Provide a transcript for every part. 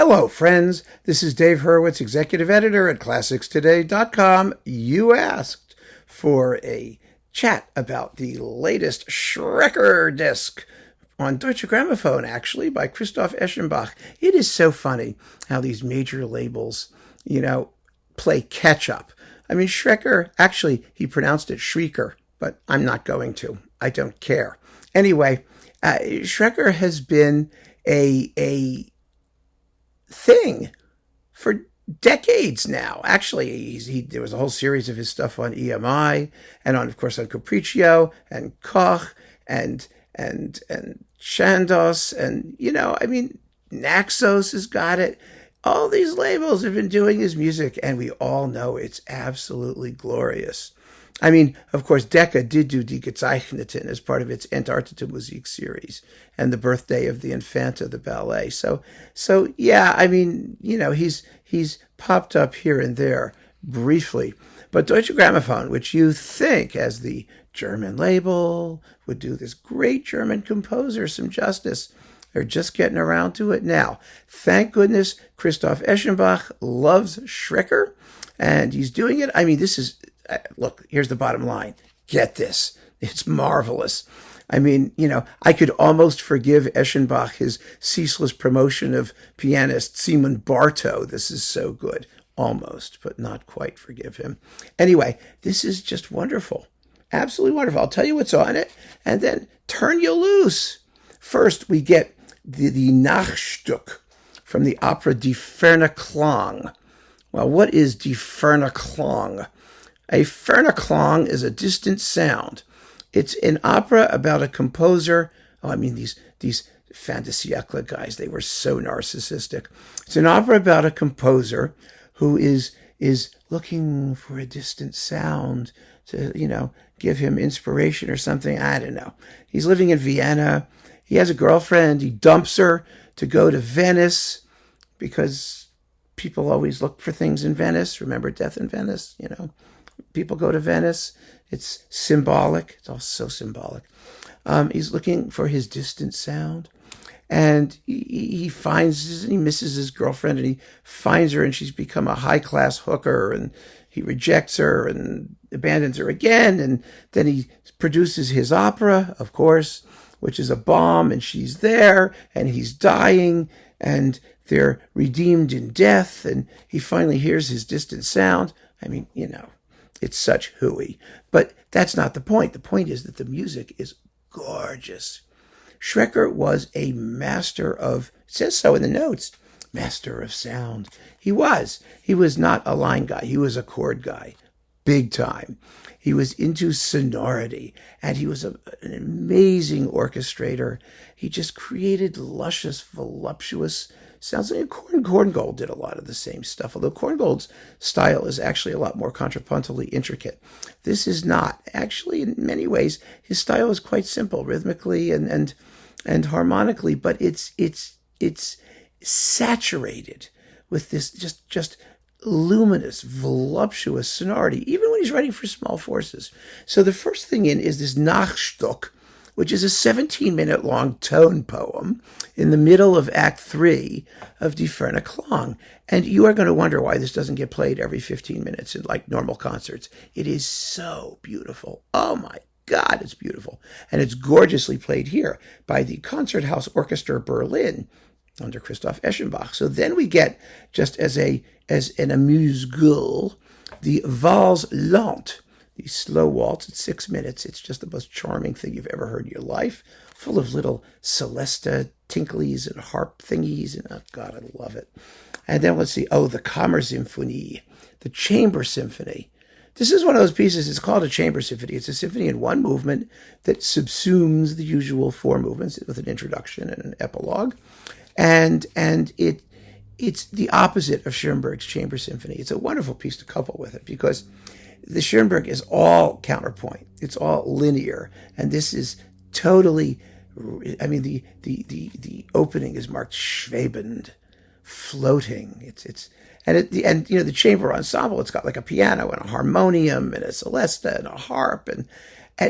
Hello, friends. This is Dave Hurwitz, executive editor at ClassicsToday.com. You asked for a chat about the latest Schreker disc on Deutsche Grammophon, actually, by Christoph Eschenbach. It is so funny how these major labels, play catch-up. I mean, Schreker, actually, he pronounced it Schreker, but I'm not going to. I don't care. Anyway, Schreker has been a thing for decades now. Actually, there was a whole series of his stuff on EMI and on Capriccio and Koch and Chandos and Naxos has got it. All these labels have been doing his music, and we all know it's absolutely glorious. I mean, of course, Decca did do Die Gezeichneten as part of its Entartete Musik series and the birthday of the Infanta, the ballet. So yeah, I mean, he's popped up here and there briefly. But Deutsche Grammophon, which you think as the German label would do this great German composer some justice, they're just getting around to it now. Thank goodness Christoph Eschenbach loves Schreker, and he's doing it. I mean, this is... Look, here's the bottom line. Get this. It's marvelous. I mean, I could almost forgive Eschenbach his ceaseless promotion of pianist Simon Bartow. This is so good. Almost, but not quite forgive him. Anyway, this is just wonderful. Absolutely wonderful. I'll tell you what's on it, and then turn you loose. First, we get the Nachtstück from the opera Die Ferne Klang. Well, what is Die Ferne Klang? A Ferne Klang is a distant sound. It's an opera about a composer. These fin de siècle guys, they were so narcissistic. It's an opera about a composer who is looking for a distant sound to, give him inspiration or something. I don't know. He's living in Vienna. He has a girlfriend. He dumps her to go to Venice because people always look for things in Venice. Remember Death in Venice, People go to Venice. It's symbolic. It's all so symbolic. He's looking for his distant sound. And he misses his girlfriend, and he finds her, and she's become a high-class hooker, and he rejects her and abandons her again. And then he produces his opera, of course, which is a bomb, and she's there, and he's dying, and they're redeemed in death, and he finally hears his distant sound. I mean, it's such hooey. But that's not the point. The point is that the music is gorgeous. Schreker was a master of, it says so in the notes, master of sound. He was. He was not a line guy. He was a chord guy. Big time. He was into sonority, and he was an amazing orchestrator. He just created luscious, voluptuous sounds. Like Korngold did a lot of the same stuff, although Korngold's style is actually a lot more contrapuntally intricate. This is not. Actually, in many ways, his style is quite simple, rhythmically and harmonically, but it's saturated with this just luminous, voluptuous sonority, even when he's writing for small forces. So the first thing in is this Nachtstück, which is a 17-minute long tone poem in the middle of Act 3 of Die Ferne Klang. And you are going to wonder why this doesn't get played every 15 minutes in like normal concerts. It is so beautiful. Oh my God, it's beautiful. And it's gorgeously played here by the Konzerthausorchester Berlin under Christoph Eschenbach. So then we get, just as an amuse-gueule, the Valse lente, the slow waltz at 6 minutes. It's just the most charming thing you've ever heard in your life, full of little celesta tinklies and harp thingies, and oh God, I love it. And then let's see, the Kammersymphonie, the Chamber Symphony. This is one of those pieces, it's called a chamber symphony. It's a symphony in one movement that subsumes the usual four movements with an introduction and an epilogue. And it's the opposite of Schoenberg's Chamber Symphony. It's a wonderful piece to couple with it because the Schoenberg is all counterpoint. It's all linear. And this is totally, the opening is marked schwebend, floating. The chamber ensemble, it's got like a piano and a harmonium and a celesta and a harp. And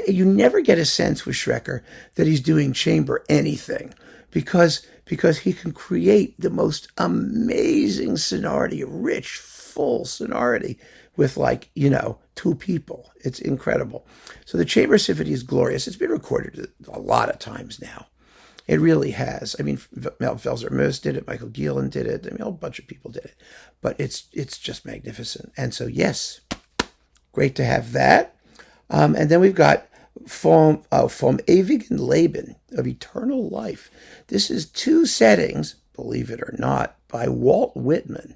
you never get a sense with Schreker that he's doing chamber anything because because he can create the most amazing sonority, rich, full sonority with two people. It's incredible. So the Chamber Symphony is glorious. It's been recorded a lot of times now. It really has. I mean, Valse did it. Michael Gielan did it. I mean, a whole bunch of people did it. But it's just magnificent. And so, yes, great to have that. And then we've got Vom ewigen Leben, of eternal life. This is 2 settings, believe it or not, by Walt Whitman.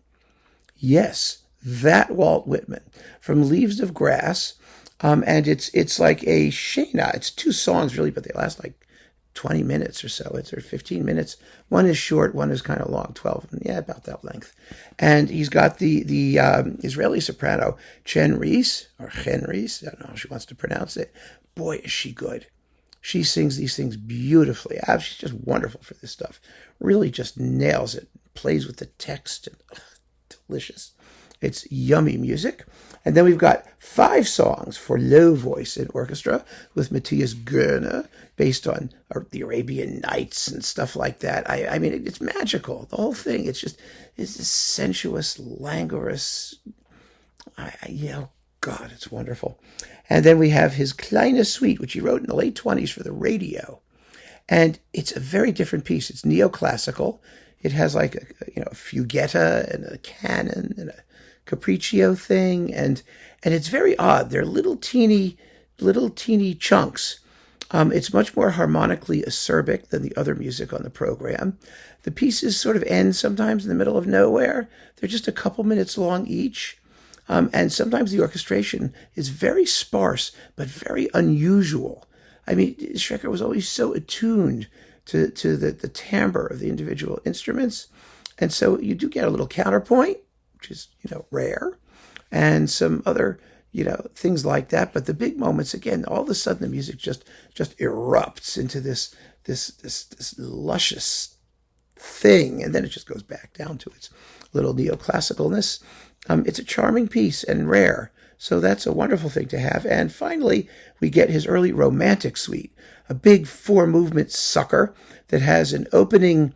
Yes, that Walt Whitman, from Leaves of Grass. And it's like a shena. It's 2 songs, really, but they last like 20 minutes or so. It's 15 minutes. One is short, one is kind of long, 12. Yeah, about that length. And he's got the Israeli soprano, Chen Reiss, or Chen Reiss. I don't know how she wants to pronounce it. Boy, is she good. She sings these things beautifully. She's just wonderful for this stuff. Really just nails it. Plays with the text. And, delicious. It's yummy music. And then we've got 5 songs for low voice in orchestra with Matthias Goerne, based on the Arabian Nights and stuff like that. I mean, it's magical. The whole thing. It's this sensuous, languorous. God, it's wonderful. And then we have his Kleine suite, which he wrote in the late 20s for the radio. And it's a very different piece. It's neoclassical. It has like a fuguetta and a canon and a capriccio thing, and it's very odd. They're little teeny chunks. It's much more harmonically acerbic than the other music on the program. The pieces sort of end sometimes in the middle of nowhere. They're just a couple minutes long each. And sometimes the orchestration is very sparse, but very unusual. I mean, Schreker was always so attuned to the timbre of the individual instruments. And so you do get a little counterpoint, which is, rare, and some other, things like that. But the big moments, again, all of a sudden the music just erupts into this luscious thing. And then it just goes back down to its little neoclassicalness. It's a charming piece and rare. So that's a wonderful thing to have. And finally, we get his early romantic suite, a big 4-movement sucker that has an opening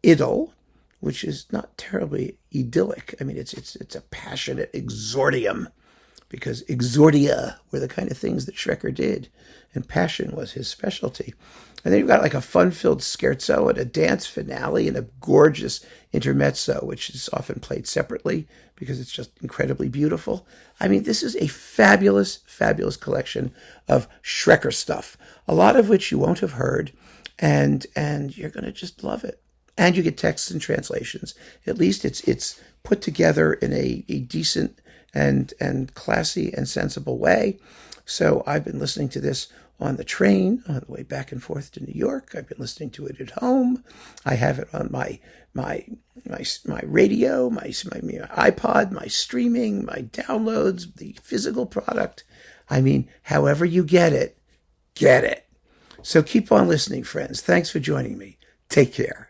idyll, which is not terribly idyllic. I mean, it's a passionate exordium, because exordia were the kind of things that Schreker did, and passion was his specialty. And then you've got like a fun-filled scherzo and a dance finale and a gorgeous intermezzo, which is often played separately because it's just incredibly beautiful. I mean, this is a fabulous, fabulous collection of Schreker stuff, a lot of which you won't have heard, and you're going to just love it. And you get texts and translations. At least it's put together in a decent and classy and sensible way. So I've been listening to this on the train on the way back and forth to New York. I've been listening to it at home. I have it on my radio, my iPod, my streaming, my downloads, the physical product. I mean, however you get it, get it. So keep on listening, friends. Thanks for joining me. Take care.